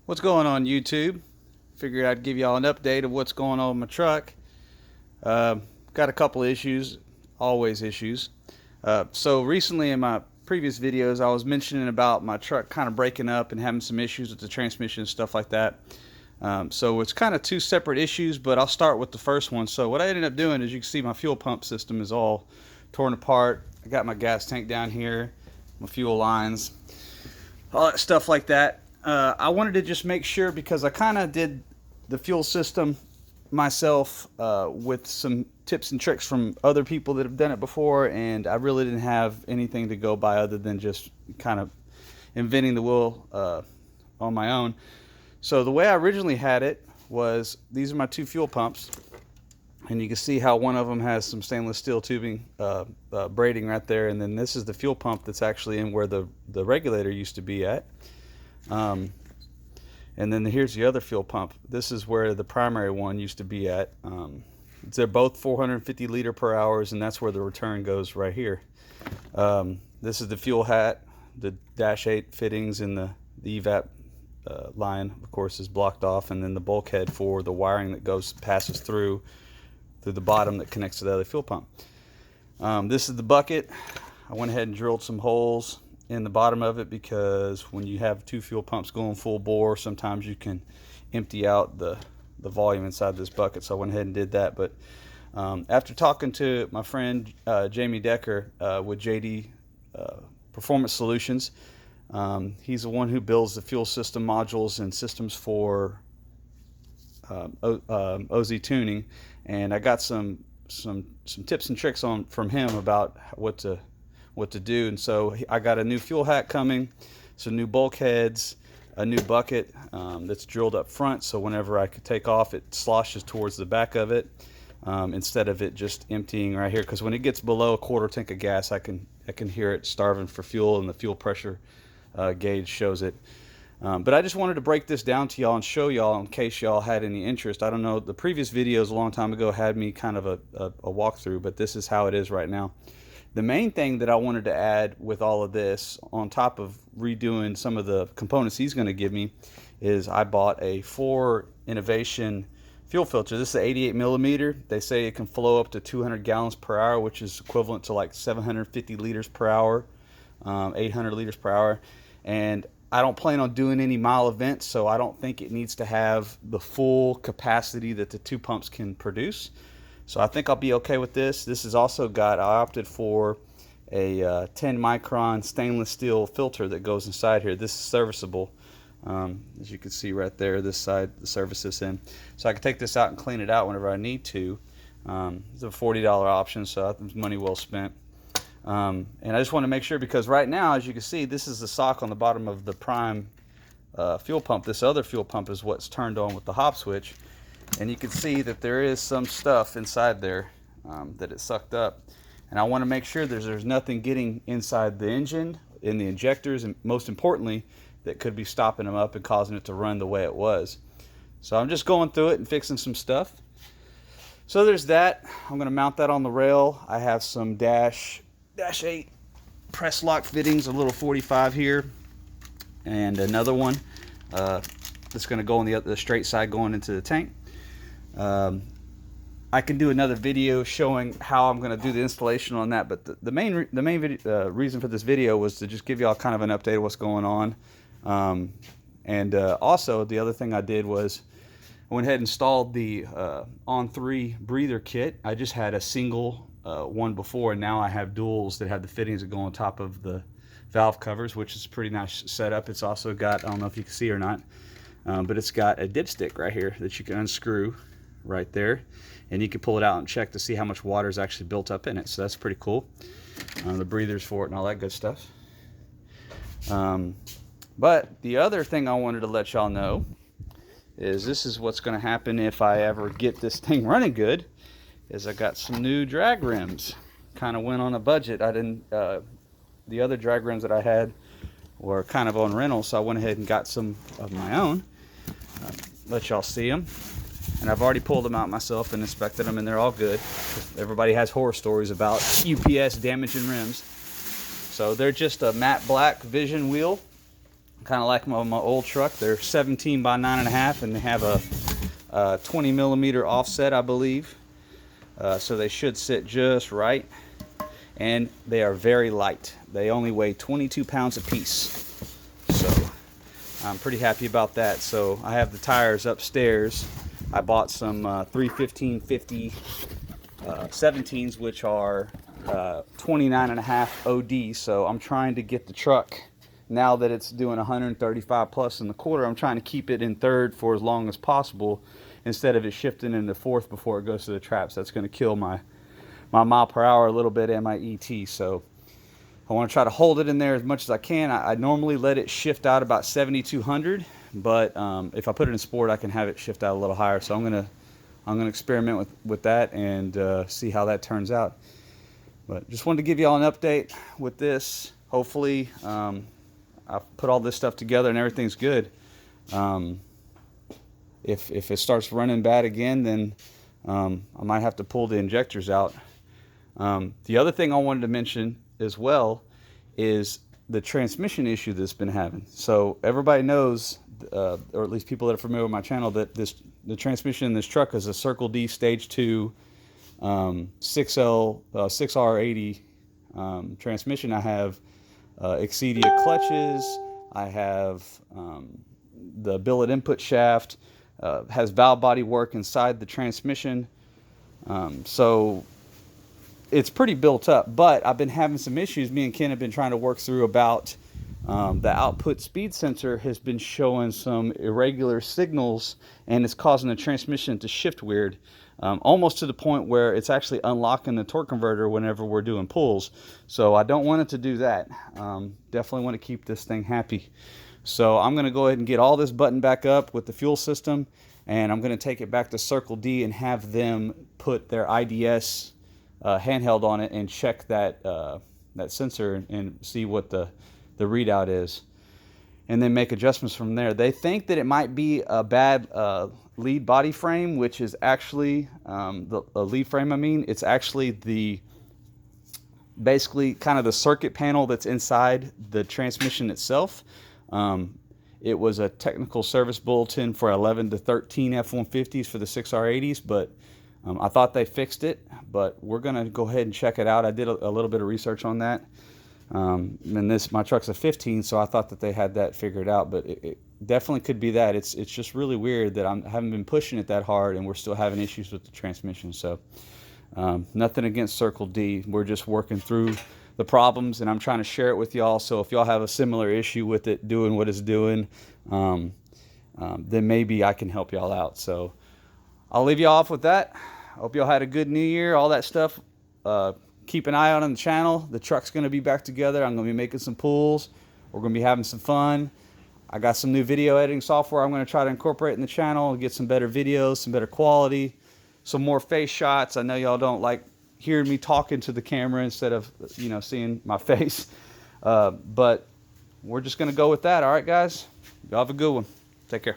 What's going on YouTube? Figured I'd give y'all an update of what's going on with my truck. Got a couple issues, always issues. So recently in my previous videos I was mentioning about my truck kind of breaking up and having some issues with the transmission and stuff like that. So it's kind of two separate issues, but I'll start with the first one. So what I ended up doing is, you can see my fuel pump system is all torn apart. I got my gas tank down here, my fuel lines, all that stuff like that. I wanted to just make sure, because I kind of did the fuel system myself with some tips and tricks from other people that have done it before, and I really didn't have anything to go by other than just kind of inventing the wheel on my own. So the way I originally had it was, these are my two fuel pumps, and you can see how one of them has some stainless steel tubing braiding right there, and then this is the fuel pump that's actually in where the regulator used to be at. And then here's the other fuel pump. This is where the primary one used to be at. They're both 450 liter per hours, and that's where the return goes right here. This is the fuel hat, the dash 8 fittings, and the evap line, of course, is blocked off, and then the bulkhead for the wiring that passes through the bottom that connects to the other fuel pump. This is the bucket. I went ahead and drilled some holes in the bottom of it, because when you have two fuel pumps going full bore, sometimes you can empty out the volume inside this bucket. So I went ahead and did that. But after talking to my friend Jamie Decker with JD Performance Solutions, he's the one who builds the fuel system modules and systems for OZ tuning, and I got some tips and tricks from him about what to do. And so I got a new fuel hat coming, some new bulkheads, a new bucket that's drilled up front, so whenever I could take off, it sloshes towards the back of it, instead of it just emptying right here, because when it gets below a quarter tank of gas, I can hear it starving for fuel, and the fuel pressure gauge shows it. But I just wanted to break this down to y'all and show y'all, in case y'all had any interest. I don't know, the previous videos a long time ago had me kind of a walkthrough, but this is how it is right now. The main thing that I wanted to add with all of this, on top of redoing some of the components he's going to give me, is I bought a Fore Innovation fuel filter. This is 88 millimeter. They say it can flow up to 200 gallons per hour, which is equivalent to like 750 liters per hour, 800 liters per hour. And I don't plan on doing any mile events, so I don't think it needs to have the full capacity that the two pumps can produce. So I think I'll be okay with this. This has also got, I opted for a 10 micron stainless steel filter that goes inside here. This is serviceable. As you can see right there, this side, the service is in. So I can take this out and clean it out whenever I need to. It's a $40 option, so that's money well spent. And I just want to make sure, because right now, as you can see, this is the sock on the bottom of the prime fuel pump. This other fuel pump is what's turned on with the hop switch. And you can see that there is some stuff inside there that it sucked up. And I want to make sure there's nothing getting inside the engine, in the injectors, and most importantly, that could be stopping them up and causing it to run the way it was. So I'm just going through it and fixing some stuff. So there's that. I'm going to mount that on the rail. I have some dash 8 press lock fittings, a little 45 here, and another one that's going to go on the straight side going into the tank. I can do another video showing how I'm going to do the installation on that, but the main reason for this video was to just give y'all kind of an update of what's going on. Also, the other thing I did was I went ahead and installed the On3 breather kit. I just had a single one before, and now I have duals that have the fittings that go on top of the valve covers, which is a pretty nice setup. It's also got, I don't know if you can see or not, but it's got a dipstick right here that you can unscrew right there, and you can pull it out and check to see how much water is actually built up in it. So that's pretty cool. The breathers for it and all that good stuff. But the other thing I wanted to let y'all know is, this is what's going to happen if I ever get this thing running good, is I got some new drag rims. Kind of went on a budget. I didn't the other drag rims that I had were kind of on rental, so I went ahead and got some of my own. Let y'all see them. And I've already pulled them out myself and inspected them, and they're all good. Everybody has horror stories about UPS damaging rims. So they're just a matte black Vision wheel. kind of like my old truck. They're 17 by 9.5, and they have a 20 millimeter offset, I believe. So they should sit just right. And they are very light. They only weigh 22 pounds a piece. So I'm pretty happy about that. So I have the tires upstairs. I bought some 315/50 17s, which are 29.5 OD. So I'm trying to get the truck, now that it's doing 135 plus in the quarter, I'm trying to keep it in third for as long as possible instead of it shifting into fourth before it goes to the traps. That's going to kill my mile per hour a little bit and my ET. So I want to try to hold it in there as much as I can. I normally let it shift out about 7,200, but if I put it in sport, I can have it shift out a little higher. So I'm gonna experiment with that and see how that turns out. But just wanted to give you all an update with this. Hopefully I've put all this stuff together and everything's good. If it starts running bad again, then I might have to pull the injectors out. The other thing I wanted to mention as well is the transmission issue that's been having. So everybody knows, or at least people that are familiar with my channel, that the transmission in this truck is a Circle D Stage 2 6R80 transmission. I have Excedia clutches. I have the billet input shaft. Has valve body work inside the transmission. So it's pretty built up, but I've been having some issues. Me and Ken have been trying to work through about the output speed sensor has been showing some irregular signals, and it's causing the transmission to shift weird, almost to the point where it's actually unlocking the torque converter whenever we're doing pulls. So I don't want it to do that. Definitely want to keep this thing happy. So I'm going to go ahead and get all this buttoned back up with the fuel system, and I'm going to take it back to Circle D and have them put their IDS handheld on it and check that that sensor and see what the readout is, and then make adjustments from there. They think that it might be a bad lead body frame, which is actually the lead frame. I mean, it's actually basically kind of the circuit panel that's inside the transmission itself. It was a technical service bulletin for 11 to 13 F-150s for the 6R80s, but I thought they fixed it, but we're going to go ahead and check it out. I did a little bit of research on that. And my truck's a 15, so I thought that they had that figured out, but it definitely could be that. It's just really weird that I haven't been pushing it that hard and we're still having issues with the transmission. So nothing against Circle D. We're just working through the problems, and I'm trying to share it with y'all. So if y'all have a similar issue with it doing what it's doing, then maybe I can help y'all out. So I'll leave you off with that. I hope y'all had a good New Year, all that stuff. Keep an eye out on the channel. The truck's going to be back together. I'm going to be making some pulls. We're going to be having some fun. I got some new video editing software I'm going to try to incorporate in the channel and get some better videos, some better quality, some more face shots. I know y'all don't like hearing me talking to the camera instead of, you know, seeing my face. But we're just going to go with that. All right, guys? Y'all have a good one. Take care.